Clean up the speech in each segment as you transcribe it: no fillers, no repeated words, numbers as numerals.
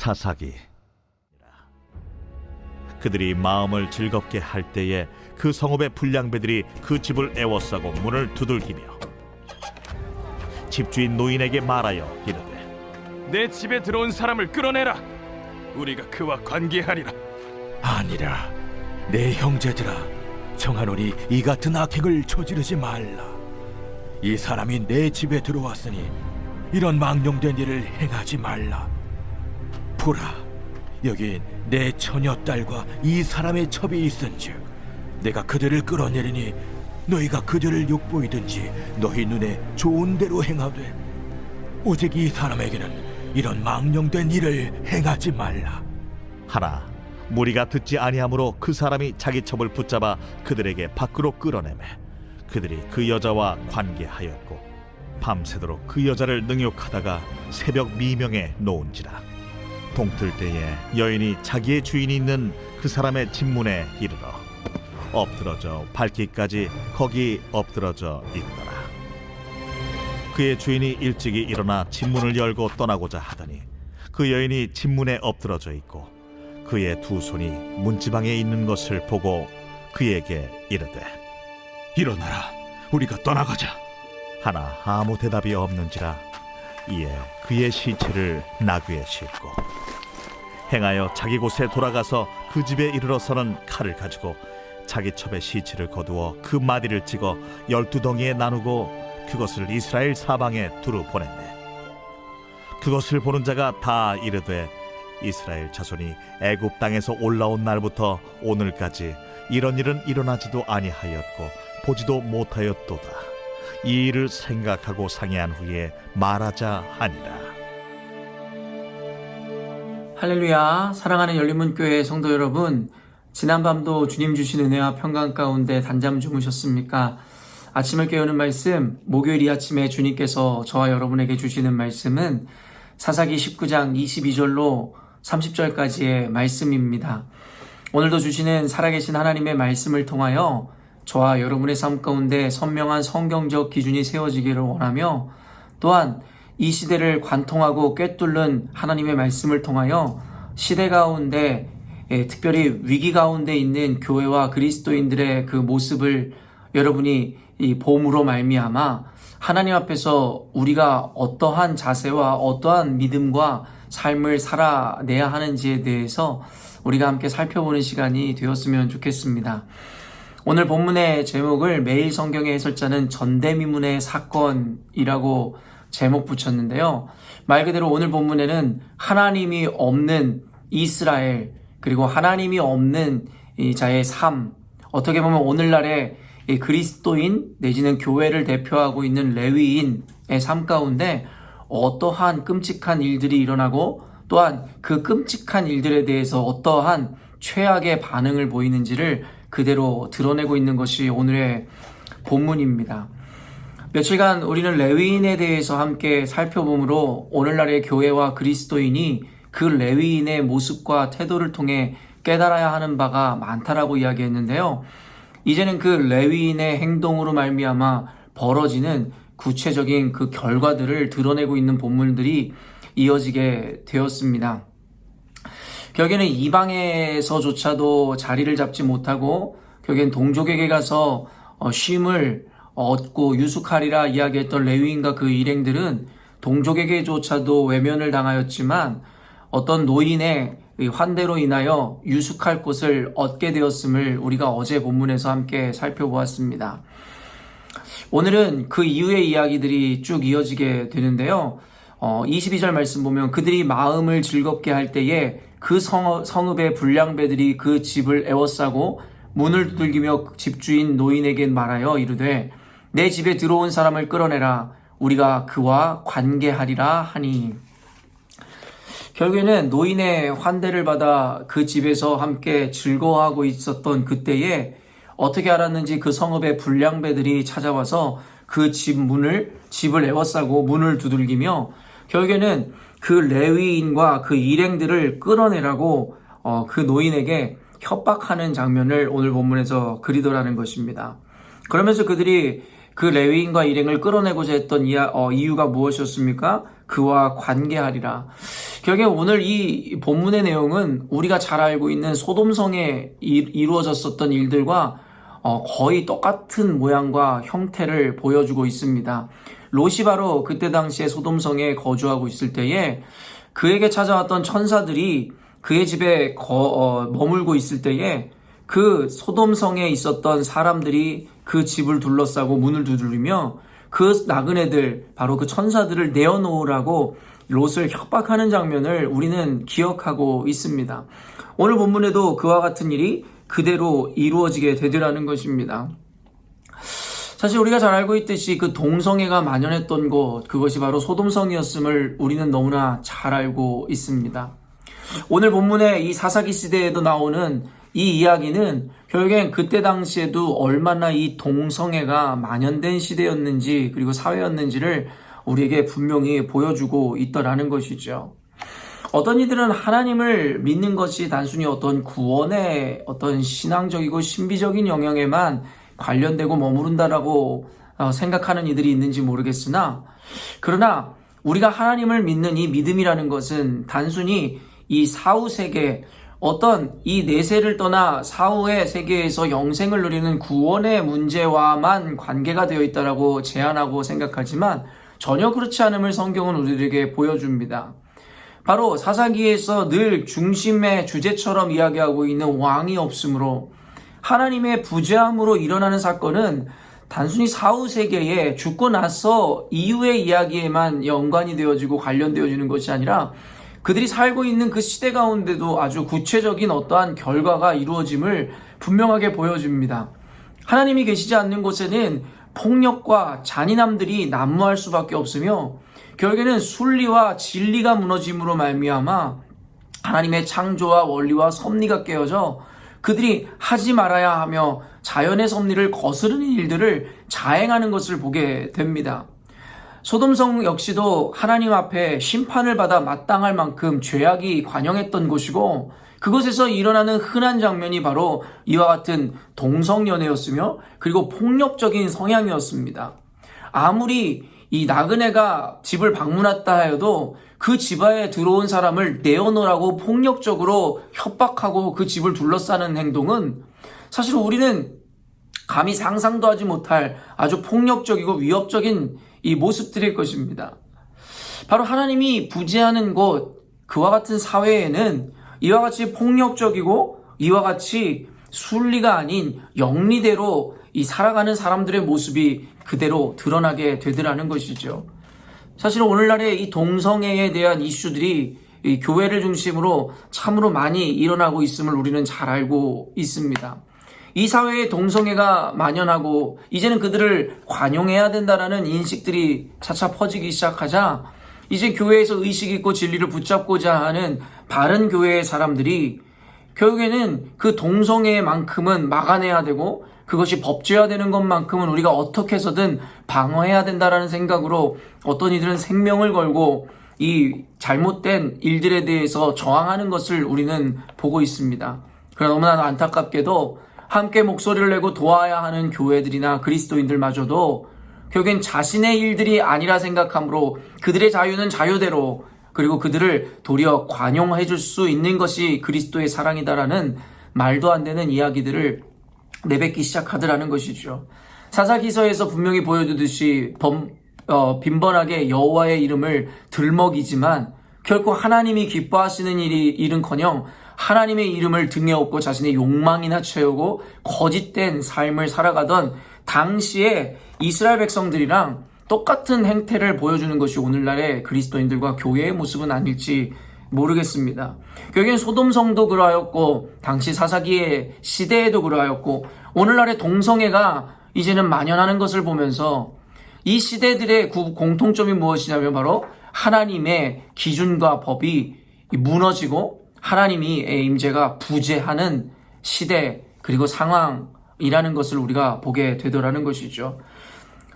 사사기. 그들이 마음을 즐겁게 할 때에 그 성읍의 불량배들이 그 집을 애워싸고 문을 두들기며 집주인 노인에게 말하여 이르되 내 집에 들어온 사람을 끌어내라. 우리가 그와 관계하리라. 아니라 내 형제들아, 청하노니 이 같은 악행을 저지르지 말라. 이 사람이 내 집에 들어왔으니 이런 망령된 일을 행하지 말라. 보라, 여기 내 처녀딸과 이 사람의 첩이 있은즉 내가 그들을 끌어내리니 너희가 그들을 욕보이든지 너희 눈에 좋은 대로 행하되 오직 이 사람에게는 이런 망령된 일을 행하지 말라. 하나 무리가 듣지 아니하므로 그 사람이 자기 첩을 붙잡아 그들에게 밖으로 끌어내매 그들이 그 여자와 관계하였고 밤새도록 그 여자를 능욕하다가 새벽 미명에 놓은지라. 동틀 때에 여인이 자기의 주인이 있는 그 사람의 집 문에 이르러 엎드러져 밟기까지 거기 엎드러져 있더라. 그의 주인이 일찍이 일어나 집 문을 열고 떠나고자 하더니 그 여인이 집 문에 엎드러져 있고 그의 두 손이 문지방에 있는 것을 보고 그에게 이르되 일어나라, 우리가 떠나가자. 하나 아무 대답이 없는지라. 이에 그의 시체를 나귀에 싣고 행하여 자기 곳에 돌아가서 그 집에 이르러서는 칼을 가지고 자기 첩의 시체를 거두어 그 마디를 찍어 12덩이에 나누고 그것을 이스라엘 사방에 두루 보냈네. 그것을 보는 자가 다 이르되 이스라엘 자손이 애굽 땅에서 올라온 날부터 오늘까지 이런 일은 일어나지도 아니하였고 보지도 못하였도다. 이 일을 생각하고 상의한 후에 말하자 하니라. 할렐루야. 사랑하는 열린문교회 성도 여러분, 지난밤도 주님 주신 은혜와 평강 가운데 단잠 주무셨습니까? 아침을 깨우는 말씀, 목요일 이 아침에 주님께서 저와 여러분에게 주시는 말씀은 사사기 19장 22절로 30절까지의 말씀입니다. 오늘도 주시는 살아계신 하나님의 말씀을 통하여 저와 여러분의 삶 가운데 선명한 성경적 기준이 세워지기를 원하며, 또한 이 시대를 관통하고 꿰뚫는 하나님의 말씀을 통하여 시대 가운데 특별히 위기 가운데 있는 교회와 그리스도인들의 그 모습을 여러분이 이 봄으로 말미암아 하나님 앞에서 우리가 어떠한 자세와 어떠한 믿음과 삶을 살아내야 하는지에 대해서 우리가 함께 살펴보는 시간이 되었으면 좋겠습니다. 오늘 본문의 제목을 매일 성경의 해설자는 전대미문의 사건이라고 제목 붙였는데요. 말 그대로 오늘 본문에는 하나님이 없는 이스라엘, 그리고 하나님이 없는 이 자의 삶, 어떻게 보면 오늘날의 이 그리스도인 내지는 교회를 대표하고 있는 레위인의 삶 가운데 어떠한 끔찍한 일들이 일어나고 또한 그 끔찍한 일들에 대해서 어떠한 최악의 반응을 보이는지를 그대로 드러내고 있는 것이 오늘의 본문입니다. 며칠간 우리는 레위인에 대해서 함께 살펴보므로 오늘날의 교회와 그리스도인이 그 레위인의 모습과 태도를 통해 깨달아야 하는 바가 많다라고 이야기했는데요. 이제는 그 레위인의 행동으로 말미암아 벌어지는 구체적인 그 결과들을 드러내고 있는 본문들이 이어지게 되었습니다. 결국에는 이방에서조차도 자리를 잡지 못하고 결국엔 동족에게 가서 쉼을 얻고 유숙하리라 이야기했던 레위인과 그 일행들은 동족에게조차도 외면을 당하였지만 어떤 노인의 환대로 인하여 유숙할 곳을 얻게 되었음을 우리가 어제 본문에서 함께 살펴보았습니다. 오늘은 그 이후의 이야기들이 쭉 이어지게 되는데요. 22절 말씀 보면 그들이 마음을 즐겁게 할 때에 그 성읍의 불량배들이 그 집을 애워싸고 문을 두들기며 집주인 노인에게 말하여 이르되 내 집에 들어온 사람을 끌어내라. 우리가 그와 관계하리라 하니. 결국에는 노인의 환대를 받아 그 집에서 함께 즐거워하고 있었던 그때에 어떻게 알았는지 그 성읍의 불량배들이 찾아와서 그 집을 애워싸고 문을 두들기며 결국에는 그 레위인과 그 일행들을 끌어내라고 그 노인에게 협박하는 장면을 오늘 본문에서 그리더라는 것입니다. 그러면서 그들이 그 레위인과 일행을 끌어내고자 했던 이유가 무엇이었습니까? 그와 관계하리라. 결국에 오늘 이 본문의 내용은 우리가 잘 알고 있는 소돔성에 이루어졌었던 일들과 거의 똑같은 모양과 형태를 보여주고 있습니다. 롯이 바로 그때 당시에 소돔성에 거주하고 있을 때에 그에게 찾아왔던 천사들이 그의 집에 머물고 있을 때에 그 소돔성에 있었던 사람들이 그 집을 둘러싸고 문을 두드리며 그 나그네들, 바로 그 천사들을 내어놓으라고 롯을 협박하는 장면을 우리는 기억하고 있습니다. 오늘 본문에도 그와 같은 일이 그대로 이루어지게 되더라는 것입니다. 사실 우리가 잘 알고 있듯이 그 동성애가 만연했던 곳, 그것이 바로 소돔성이었음을 우리는 너무나 잘 알고 있습니다. 오늘 본문의 이 사사기 시대에도 나오는 이 이야기는 결국엔 그때 당시에도 얼마나 이 동성애가 만연된 시대였는지 그리고 사회였는지를 우리에게 분명히 보여주고 있더라는 것이죠. 어떤 이들은 하나님을 믿는 것이 단순히 어떤 구원의 어떤 신앙적이고 신비적인 영역에만 관련되고 머무른다라고 생각하는 이들이 있는지 모르겠으나, 그러나 우리가 하나님을 믿는 이 믿음이라는 것은 단순히 이 사후 세계, 어떤 이 내세를 떠나 사후의 세계에서 영생을 누리는 구원의 문제와만 관계가 되어 있다라고 제안하고 생각하지만 전혀 그렇지 않음을 성경은 우리들에게 보여줍니다. 바로 사사기에서 늘 중심의 주제처럼 이야기하고 있는 왕이 없으므로 하나님의 부재함으로 일어나는 사건은 단순히 사후 세계에 죽고 나서 이후의 이야기에만 연관이 되어지고 관련되어지는 것이 아니라 그들이 살고 있는 그 시대 가운데도 아주 구체적인 어떠한 결과가 이루어짐을 분명하게 보여줍니다. 하나님이 계시지 않는 곳에는 폭력과 잔인함들이 난무할 수밖에 없으며 결국에는 순리와 진리가 무너짐으로 말미암아 하나님의 창조와 원리와 섭리가 깨어져 그들이 하지 말아야 하며 자연의 섭리를 거스르는 일들을 자행하는 것을 보게 됩니다. 소돔성 역시도 하나님 앞에 심판을 받아 마땅할 만큼 죄악이 관영했던 곳이고 그곳에서 일어나는 흔한 장면이 바로 이와 같은 동성연애였으며 그리고 폭력적인 성향이었습니다. 아무리 이 나그네가 집을 방문했다 하여도 그 집안에 들어온 사람을 내어놓으라고 폭력적으로 협박하고 그 집을 둘러싸는 행동은 사실 우리는 감히 상상도 하지 못할 아주 폭력적이고 위협적인 이 모습들일 것입니다. 바로 하나님이 부재하는 곳, 그와 같은 사회에는 이와 같이 폭력적이고 이와 같이 순리가 아닌 영리대로 이 살아가는 사람들의 모습이 그대로 드러나게 되더라는 것이죠. 사실 오늘날의 이 동성애에 대한 이슈들이 이 교회를 중심으로 참으로 많이 일어나고 있음을 우리는 잘 알고 있습니다. 이 사회에 동성애가 만연하고 이제는 그들을 관용해야 된다라는 인식들이 차차 퍼지기 시작하자 이제 교회에서 의식 있고 진리를 붙잡고자 하는 바른 교회의 사람들이 결국에는 그 동성애만큼은 막아내야 되고 그것이 법제화되는 것만큼은 우리가 어떻게 해서든 방어해야 된다라는 생각으로 어떤 이들은 생명을 걸고 이 잘못된 일들에 대해서 저항하는 것을 우리는 보고 있습니다. 그러나 너무나 안타깝게도 함께 목소리를 내고 도와야 하는 교회들이나 그리스도인들마저도 결국엔 자신의 일들이 아니라 생각하므로 그들의 자유는 자유대로 그리고 그들을 도리어 관용해 줄 수 있는 것이 그리스도의 사랑이다라는 말도 안 되는 이야기들을 내뱉기 시작하더라는 것이죠. 사사기서에서 분명히 보여주듯이 빈번하게 여호와의 이름을 들먹이지만 결코 하나님이 기뻐하시는 일은커녕 하나님의 이름을 등에 업고 자신의 욕망이나 채우고 거짓된 삶을 살아가던 당시에 이스라엘 백성들이랑 똑같은 행태를 보여주는 것이 오늘날의 그리스도인들과 교회의 모습은 아닐지 모르겠습니다. 결국엔 소돔성도 그러하였고 당시 사사기의 시대에도 그러하였고 오늘날의 동성애가 이제는 만연하는 것을 보면서 이 시대들의 공통점이 무엇이냐면 바로 하나님의 기준과 법이 무너지고 하나님의 임재가 부재하는 시대 그리고 상황이라는 것을 우리가 보게 되더라는 것이죠.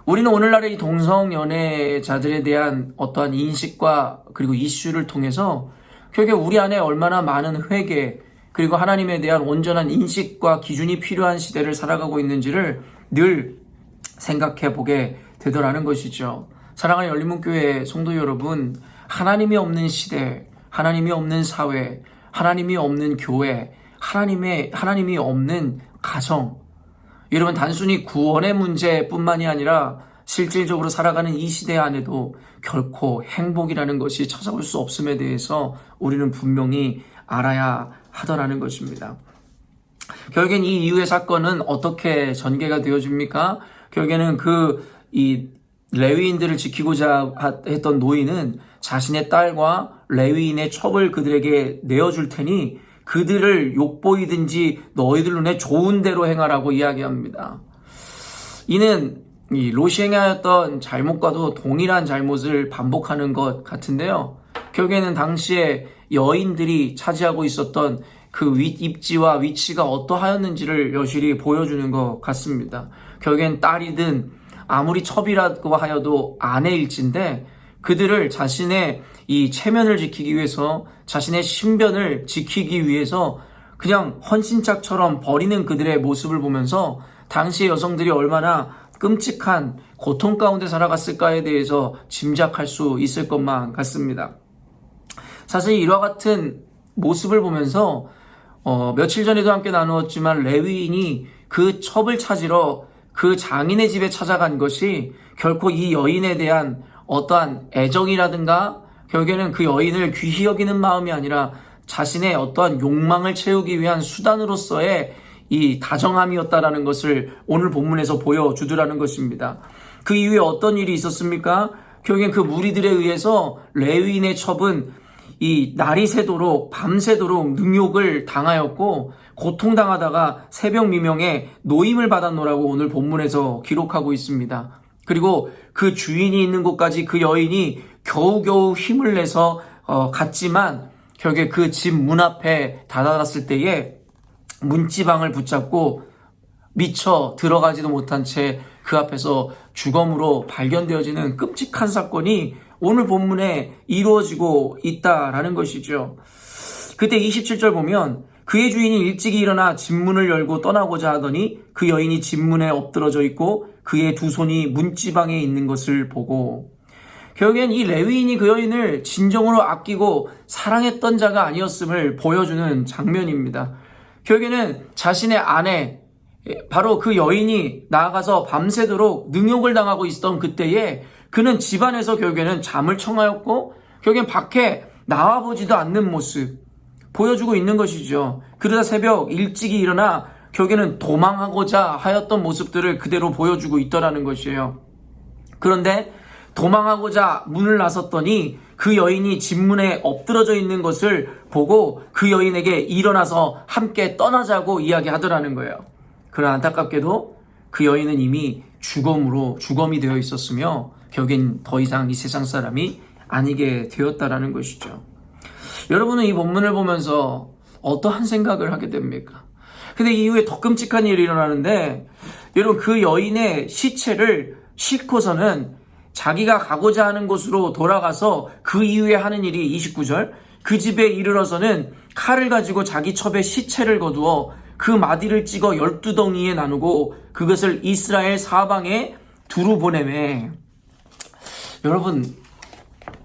우리는 오늘날의 이 동성연애자들에 대한 어떠한 인식과 그리고 이슈를 통해서 결국에 우리 안에 얼마나 많은 회개 그리고 하나님에 대한 온전한 인식과 기준이 필요한 시대를 살아가고 있는지를 늘 생각해 보게 되더라는 것이죠. 사랑하는 열린문교회 성도 여러분, 하나님이 없는 시대 하나님이 없는 사회, 하나님이 없는 교회, 하나님이 없는 가정. 여러분, 단순히 구원의 문제뿐만이 아니라 실질적으로 살아가는 이 시대 안에도 결코 행복이라는 것이 찾아올 수 없음에 대해서 우리는 분명히 알아야 하더라는 것입니다. 결국엔 이 이후의 사건은 어떻게 전개가 되어집니까? 결국에는 이 레위인들을 지키고자 했던 노인은 자신의 딸과 레위인의 첩을 그들에게 내어줄 테니 그들을 욕보이든지 너희들 눈에 좋은 대로 행하라고 이야기합니다. 이는 이 롯이 행하였던 잘못과도 동일한 잘못을 반복하는 것 같은데요. 결국에는 당시에 여인들이 차지하고 있었던 그 입지와 위치가 어떠하였는지를 여실히 보여주는 것 같습니다. 결국엔 딸이든 아무리 첩이라고 하여도 아내일진데 그들을 자신의 이 체면을 지키기 위해서, 자신의 신변을 지키기 위해서 그냥 헌신짝처럼 버리는 그들의 모습을 보면서 당시의 여성들이 얼마나 끔찍한 고통 가운데 살아갔을까에 대해서 짐작할 수 있을 것만 같습니다. 사실 이와 같은 모습을 보면서 며칠 전에도 함께 나누었지만 레위인이 그 첩을 찾으러 그 장인의 집에 찾아간 것이 결코 이 여인에 대한 어떠한 애정이라든가 결국에는 그 여인을 귀히 여기는 마음이 아니라 자신의 어떠한 욕망을 채우기 위한 수단으로서의 이 다정함이었다라는 것을 오늘 본문에서 보여주더라는 것입니다. 그 이후에 어떤 일이 있었습니까? 결국엔 그 무리들에 의해서 레위인의 첩은 이 날이 새도록 밤새도록 능욕을 당하였고 고통당하다가 새벽 미명에 노임을 받았노라고 오늘 본문에서 기록하고 있습니다. 그리고 그 주인이 있는 곳까지 그 여인이 겨우겨우 힘을 내서 갔지만 결국에 그 집 문 앞에 다다랐을 때에 문지방을 붙잡고 미처 들어가지도 못한 채 그 앞에서 주검으로 발견되어지는 끔찍한 사건이 오늘 본문에 이루어지고 있다라는 것이죠. 그때 27절 보면 그의 주인이 일찍이 일어나 집문을 열고 떠나고자 하더니 그 여인이 집문에 엎드러져 있고 그의 두 손이 문지방에 있는 것을 보고, 결국엔 이 레위인이 그 여인을 진정으로 아끼고 사랑했던 자가 아니었음을 보여주는 장면입니다. 결국에는 자신의 아내, 바로 그 여인이 나아가서 밤새도록 능욕을 당하고 있었던 그때에 그는 집안에서 결국에는 잠을 청하였고 결국엔 밖에 나와보지도 않는 모습 보여주고 있는 것이죠. 그러다 새벽 일찍이 일어나 결국에는 도망하고자 하였던 모습들을 그대로 보여주고 있더라는 것이에요. 그런데 도망하고자 문을 나섰더니 그 여인이 집문에 엎드러져 있는 것을 보고 그 여인에게 일어나서 함께 떠나자고 이야기하더라는 거예요. 그러나 안타깝게도 그 여인은 이미 주검이 되어 있었으며 결국엔 더 이상 이 세상 사람이 아니게 되었다라는 것이죠. 여러분은 이 본문을 보면서 어떠한 생각을 하게 됩니까? 근데 이후에 더 끔찍한 일이 일어나는데, 여러분 그 여인의 시체를 싣고서는 자기가 가고자 하는 곳으로 돌아가서 그 이후에 하는 일이 29절, 그 집에 이르러서는 칼을 가지고 자기 첩에 시체를 거두어 그 마디를 찍어 12덩이에 나누고 그것을 이스라엘 사방에 두루 보내매. 여러분,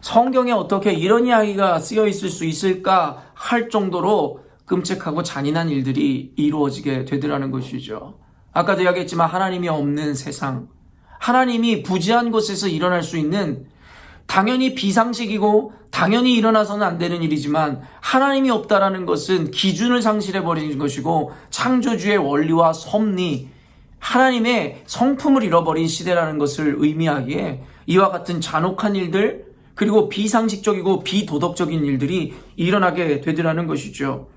성경에 어떻게 이런 이야기가 쓰여 있을 수 있을까 할 정도로 끔찍하고 잔인한 일들이 이루어지게 되더라는 것이죠. 아까도 이야기했지만 하나님이 없는 세상, 하나님이 부지한 곳에서 일어날 수 있는, 당연히 비상식이고 당연히 일어나서는 안 되는 일이지만 하나님이 없다라는 것은 기준을 상실해버리는 것이고 창조주의 원리와 섭리, 하나님의 성품을 잃어버린 시대라는 것을 의미하기에 이와 같은 잔혹한 일들, 그리고 비상식적이고 비도덕적인 일들이 일어나게 되더라는 것이죠.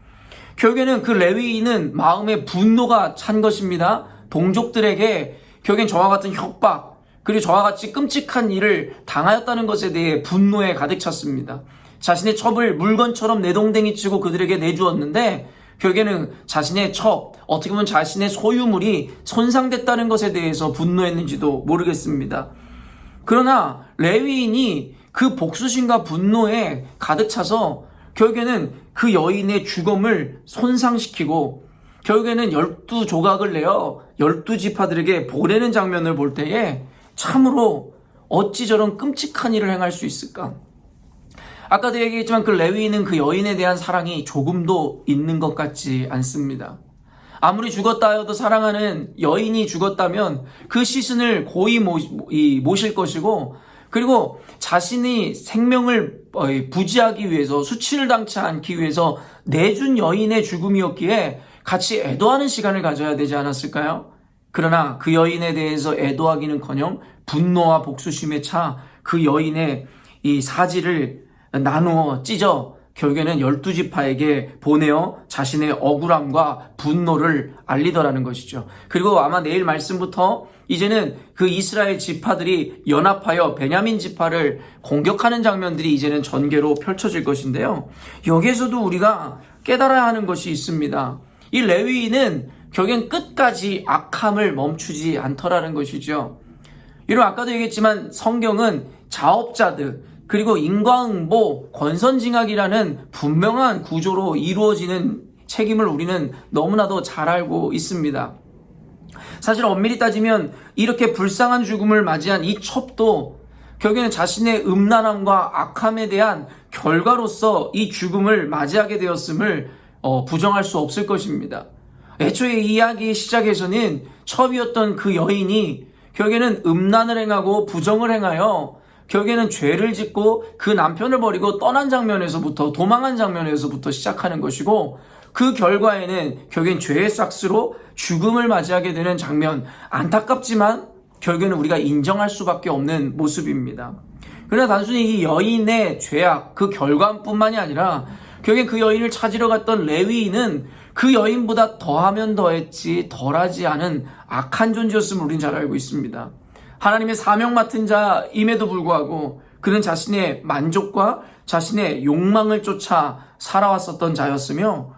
결국에는 그 레위인은 마음에 분노가 찬 것입니다. 동족들에게 결국엔 저와 같은 협박, 그리고 저와 같이 끔찍한 일을 당하였다는 것에 대해 분노에 가득 찼습니다. 자신의 첩을 물건처럼 내동댕이 치고 그들에게 내주었는데 결국에는 자신의 첩, 어떻게 보면 자신의 소유물이 손상됐다는 것에 대해서 분노했는지도 모르겠습니다. 그러나 레위인이 그 복수심과 분노에 가득 차서 결국에는 그 여인의 주검을 손상시키고 결국에는 12조각을 내어 12지파들에게 보내는 장면을 볼 때에 참으로 어찌 저런 끔찍한 일을 행할 수 있을까? 아까도 얘기했지만 그 레위인은 그 여인에 대한 사랑이 조금도 있는 것 같지 않습니다. 아무리 죽었다 하여도 사랑하는 여인이 죽었다면 그 시신을 고이 모실 것이고, 그리고 자신이 생명을 부지하기 위해서, 수치를 당치 않기 위해서 내준 여인의 죽음이었기에 같이 애도하는 시간을 가져야 되지 않았을까요? 그러나 그 여인에 대해서 애도하기는커녕 분노와 복수심에 차 그 여인의 이 사지를 나누어 찢어 결국에는 12지파에게 보내어 자신의 억울함과 분노를 알리더라는 것이죠. 그리고 아마 내일 말씀부터 이제는 그 이스라엘 지파들이 연합하여 베냐민 지파를 공격하는 장면들이 이제는 전개로 펼쳐질 것인데요. 여기에서도 우리가 깨달아야 하는 것이 있습니다. 이 레위인은 결국엔 끝까지 악함을 멈추지 않더라는 것이죠. 여러분, 아까도 얘기했지만 성경은 자업자득, 그리고 인과응보, 권선징악이라는 분명한 구조로 이루어지는 책임을 우리는 너무나도 잘 알고 있습니다. 사실 엄밀히 따지면 이렇게 불쌍한 죽음을 맞이한 이 첩도 결국에는 자신의 음란함과 악함에 대한 결과로서 이 죽음을 맞이하게 되었음을 부정할 수 없을 것입니다. 애초에 이야기의 시작에서는 첩이었던 그 여인이 결국에는 음란을 행하고 부정을 행하여 결국에는 죄를 짓고 그 남편을 버리고 떠난 장면에서부터, 도망한 장면에서부터 시작하는 것이고, 그 결과에는 결국엔 죄의 싹스로 죽음을 맞이하게 되는 장면, 안타깝지만 결국에는 우리가 인정할 수밖에 없는 모습입니다. 그러나 단순히 이 여인의 죄악, 그 결과뿐만이 아니라 결국엔 그 여인을 찾으러 갔던 레위인은 그 여인보다 더하면 더했지 덜하지 않은 악한 존재였음을 우린 잘 알고 있습니다. 하나님의 사명 맡은 자임에도 불구하고 그는 자신의 만족과 자신의 욕망을 쫓아 살아왔었던 자였으며,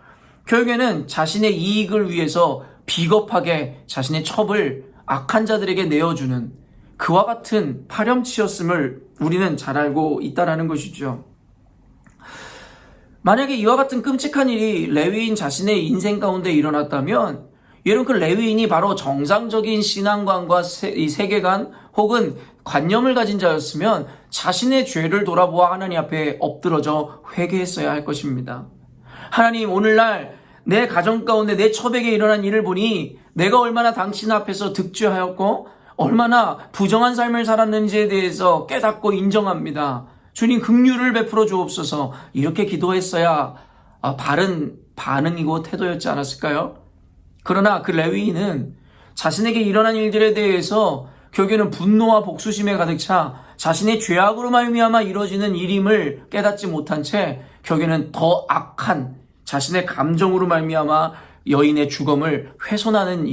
결국에는 자신의 이익을 위해서 비겁하게 자신의 첩을 악한 자들에게 내어주는 그와 같은 파렴치였음을 우리는 잘 알고 있다는 것이죠. 만약에 이와 같은 끔찍한 일이 레위인 자신의 인생 가운데 일어났다면, 여러분, 그 레위인이 바로 정상적인 신앙관과 이 세계관 혹은 관념을 가진 자였으면 자신의 죄를 돌아보아 하나님 앞에 엎드러져 회개했어야 할 것입니다. 하나님, 오늘날 내 가정 가운데 내 첩에게 일어난 일을 보니 내가 얼마나 당신 앞에서 득죄하였고 얼마나 부정한 삶을 살았는지에 대해서 깨닫고 인정합니다. 주님, 긍휼을 베풀어 주옵소서. 이렇게 기도했어야 바른 반응이고 태도였지 않았을까요? 그러나 그 레위인은 자신에게 일어난 일들에 대해서 결국에는 분노와 복수심에 가득 차 자신의 죄악으로 말미암아 이루어지는 일임을 깨닫지 못한 채 결국에는 더 악한 자신의 감정으로 말미암아 여인의 죽음을 훼손하는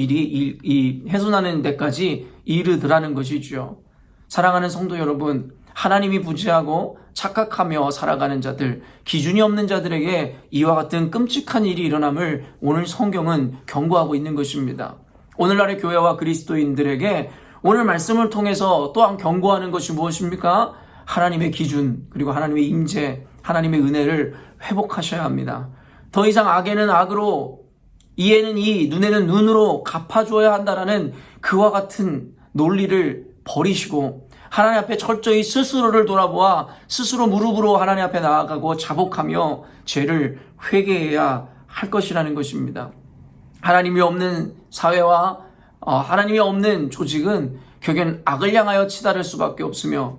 훼손하는 데까지 이르더라는 것이죠. 사랑하는 성도 여러분, 하나님이 부지하고 착각하며 살아가는 자들, 기준이 없는 자들에게 이와 같은 끔찍한 일이 일어남을 오늘 성경은 경고하고 있는 것입니다. 오늘날의 교회와 그리스도인들에게 오늘 말씀을 통해서 또한 경고하는 것이 무엇입니까? 하나님의 기준, 그리고 하나님의 임재, 하나님의 은혜를 회복하셔야 합니다. 더 이상 악에는 악으로, 이에는 이, 눈에는 눈으로 갚아줘야 한다라는 그와 같은 논리를 버리시고 하나님 앞에 철저히 스스로를 돌아보아 스스로 무릎으로 하나님 앞에 나아가고 자복하며 죄를 회개해야 할 것이라는 것입니다. 하나님이 없는 사회와 하나님이 없는 조직은 결국엔 악을 향하여 치달을 수밖에 없으며,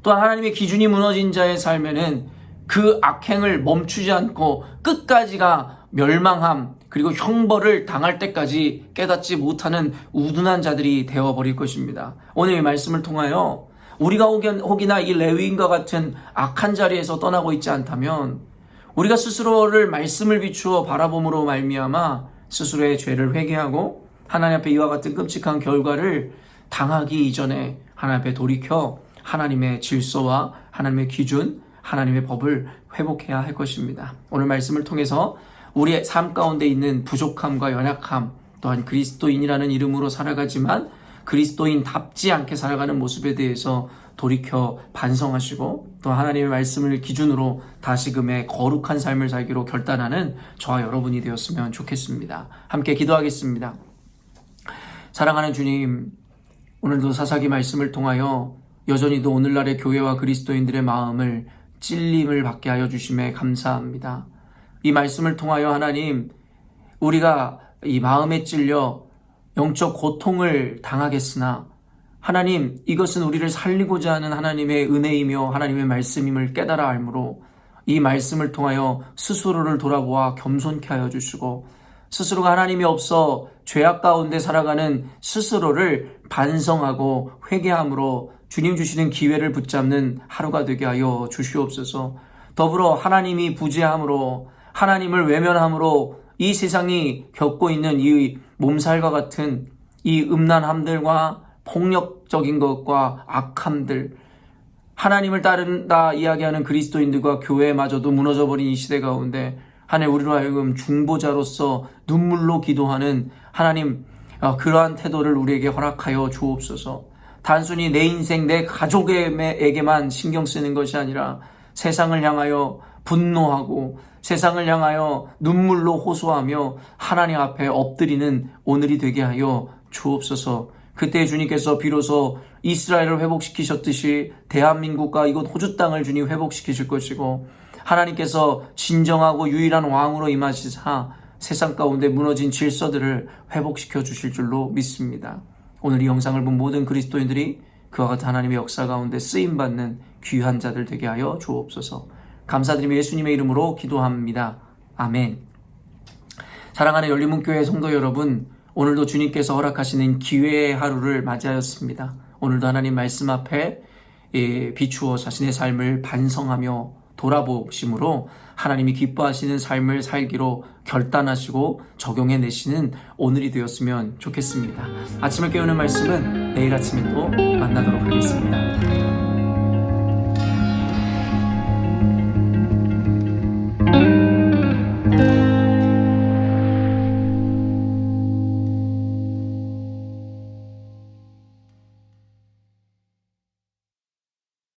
또한 하나님의 기준이 무너진 자의 삶에는 그 악행을 멈추지 않고 끝까지가 멸망함, 그리고 형벌을 당할 때까지 깨닫지 못하는 우둔한 자들이 되어버릴 것입니다. 오늘 이 말씀을 통하여 우리가 혹이나 이 레위인과 같은 악한 자리에서 떠나고 있지 않다면 우리가 스스로를 말씀을 비추어 바라봄으로 말미암아 스스로의 죄를 회개하고 하나님 앞에 이와 같은 끔찍한 결과를 당하기 이전에 하나님 앞에 돌이켜 하나님의 질서와 하나님의 기준, 하나님의 법을 회복해야 할 것입니다. 오늘 말씀을 통해서 우리의 삶 가운데 있는 부족함과 연약함, 또한 그리스도인이라는 이름으로 살아가지만 그리스도인답지 않게 살아가는 모습에 대해서 돌이켜 반성하시고 또 하나님의 말씀을 기준으로 다시금의 거룩한 삶을 살기로 결단하는 저와 여러분이 되었으면 좋겠습니다. 함께 기도하겠습니다. 사랑하는 주님, 오늘도 사사기 말씀을 통하여 여전히도 오늘날의 교회와 그리스도인들의 마음을 찔림을 받게 하여 주심에 감사합니다. 이 말씀을 통하여 하나님, 우리가 이 마음에 찔려 영적 고통을 당하겠으나 하나님, 이것은 우리를 살리고자 하는 하나님의 은혜이며 하나님의 말씀임을 깨달아 알므로 이 말씀을 통하여 스스로를 돌아보아 겸손케 하여 주시고, 스스로가 하나님이 없어 죄악 가운데 살아가는 스스로를 반성하고 회개함으로 주님 주시는 기회를 붙잡는 하루가 되게 하여 주시옵소서. 더불어 하나님이 부재함으로, 하나님을 외면함으로 이 세상이 겪고 있는 이 몸살과 같은 이 음란함들과 폭력적인 것과 악함들, 하나님을 따른다 이야기하는 그리스도인들과 교회마저도 무너져버린 이 시대 가운데 하나님, 우리로 하여금 중보자로서 눈물로 기도하는 하나님, 그러한 태도를 우리에게 허락하여 주옵소서. 단순히 내 인생, 내 가족에게만 신경 쓰는 것이 아니라 세상을 향하여 분노하고 세상을 향하여 눈물로 호소하며 하나님 앞에 엎드리는 오늘이 되게 하여 주옵소서. 그때 주님께서 비로소 이스라엘을 회복시키셨듯이 대한민국과 이곳 호주 땅을 주님 회복시키실 것이고, 하나님께서 진정하고 유일한 왕으로 임하시사 세상 가운데 무너진 질서들을 회복시켜 주실 줄로 믿습니다. 오늘 이 영상을 본 모든 그리스도인들이 그와 같은 하나님의 역사 가운데 쓰임받는 귀한 자들 되게 하여 주옵소서. 감사드리며 예수님의 이름으로 기도합니다. 아멘. 사랑하는 열린문교회 성도 여러분, 오늘도 주님께서 허락하시는 기회의 하루를 맞이하였습니다. 오늘도 하나님 말씀 앞에 비추어 자신의 삶을 반성하며 돌아보심으로 하나님이 기뻐하시는 삶을 살기로 결단하시고 적용해내시는 오늘이 되었으면 좋겠습니다. 아침을 깨우는 말씀은 내일 아침에 또 만나도록 하겠습니다.